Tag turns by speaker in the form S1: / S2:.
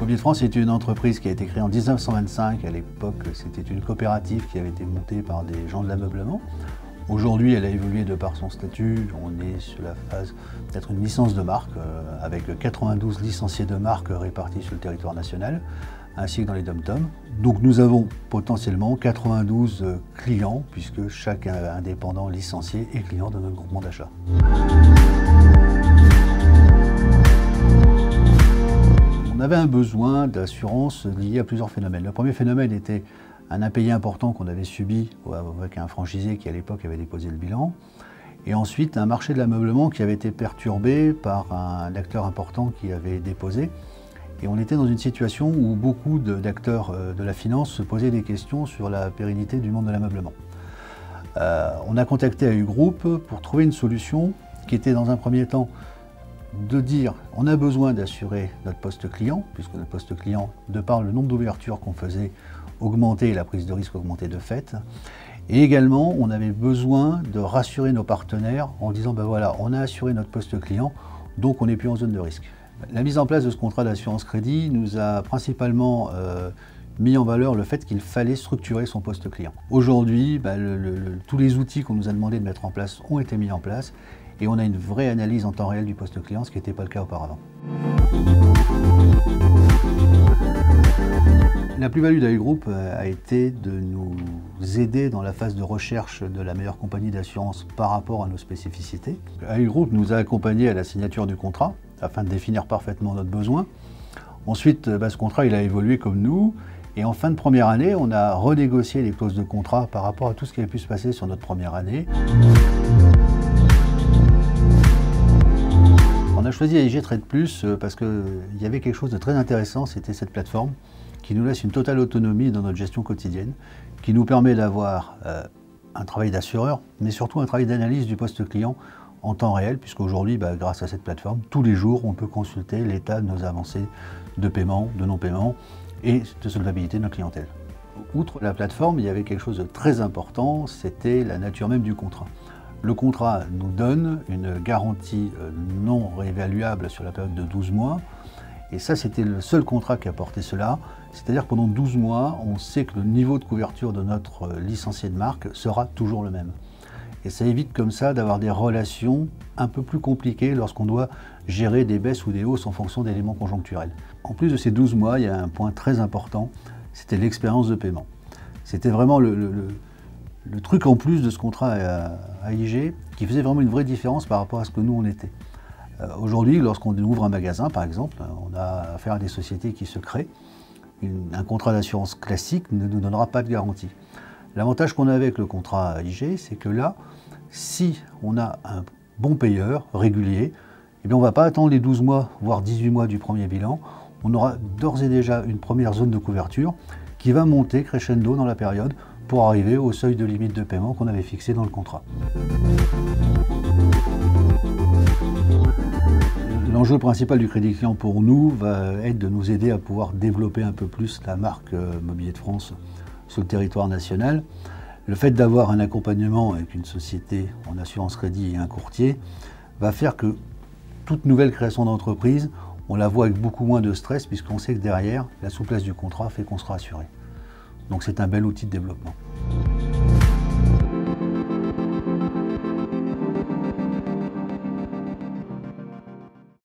S1: Mobilier de France est une entreprise qui a été créée en 1925. À l'époque, c'était une coopérative qui avait été montée par des gens de l'ameublement. Aujourd'hui, elle a évolué de par son statut. On est sur la phase d'être une licence de marque, avec 92 licenciés de marque répartis sur le territoire national, ainsi que dans les dom-toms. Donc nous avons potentiellement 92 clients, puisque chaque indépendant licencié est client de notre groupement d'achat. On avait un besoin d'assurance lié à plusieurs phénomènes. Le premier phénomène était un impayé important qu'on avait subi avec un franchisé qui à l'époque avait déposé le bilan. Et ensuite un marché de l'ameublement qui avait été perturbé par un acteur important qui avait déposé. Et on était dans une situation où beaucoup d'acteurs de la finance se posaient des questions sur la pérennité du monde de l'ameublement. On a contacté AU Group pour trouver une solution qui était dans un premier temps de dire on a besoin d'assurer notre poste client, puisque notre poste client, de par le nombre d'ouvertures qu'on faisait, augmentait et la prise de risque augmentait de fait. Et également, on avait besoin de rassurer nos partenaires en disant ben voilà, on a assuré notre poste client, donc on n'est plus en zone de risque. La mise en place de ce contrat d'assurance crédit nous a principalement mis en valeur le fait qu'il fallait structurer son poste client. Aujourd'hui, tous les outils qu'on nous a demandé de mettre en place ont été mis en place et on a une vraie analyse en temps réel du poste client, ce qui n'était pas le cas auparavant. La plus-value d'AU Group a été de nous aider dans la phase de recherche de la meilleure compagnie d'assurance par rapport à nos spécificités. AU Group nous a accompagnés à la signature du contrat afin de définir parfaitement notre besoin. Ensuite, ce contrat il a évolué comme nous et en fin de première année, on a renégocié les clauses de contrat par rapport à tout ce qui avait pu se passer sur notre première année. On a choisi AIG Trade Plus parce qu'il y avait quelque chose de très intéressant, c'était cette plateforme qui nous laisse une totale autonomie dans notre gestion quotidienne, qui nous permet d'avoir un travail d'assureur, mais surtout un travail d'analyse du poste client en temps réel, puisqu'aujourd'hui, grâce à cette plateforme, tous les jours, on peut consulter l'état de nos avancées de paiement, de non-paiement et de solvabilité de notre clientèle. Outre la plateforme, il y avait quelque chose de très important, c'était la nature même du contrat. Le contrat nous donne une garantie non réévaluable sur la période de 12 mois. Et ça, c'était le seul contrat qui apportait cela. C'est-à-dire que pendant 12 mois, on sait que le niveau de couverture de notre licencié de marque sera toujours le même. Et ça évite comme ça d'avoir des relations un peu plus compliquées lorsqu'on doit gérer des baisses ou des hausses en fonction d'éléments conjoncturels. En plus de ces 12 mois, il y a un point très important, c'était l'expérience de paiement. C'était vraiment le truc en plus de ce contrat à AIG qui faisait vraiment une vraie différence par rapport à ce que nous on était. Aujourd'hui, lorsqu'on ouvre un magasin par exemple, on a affaire à des sociétés qui se créent. Un contrat d'assurance classique ne nous donnera pas de garantie. L'avantage qu'on a avec le contrat AIG, c'est que là, si on a un bon payeur régulier, eh bien on ne va pas attendre les 12 mois, voire 18 mois du premier bilan. On aura d'ores et déjà une première zone de couverture qui va monter crescendo dans la période pour arriver au seuil de limite de paiement qu'on avait fixé dans le contrat. L'enjeu principal du crédit client pour nous va être de nous aider à pouvoir développer un peu plus la marque Mobilier de France sur le territoire national. Le fait d'avoir un accompagnement avec une société en assurance crédit et un courtier va faire que toute nouvelle création d'entreprise, on la voit avec beaucoup moins de stress puisqu'on sait que derrière, la souplesse du contrat fait qu'on sera assuré. Donc c'est un bel outil de développement.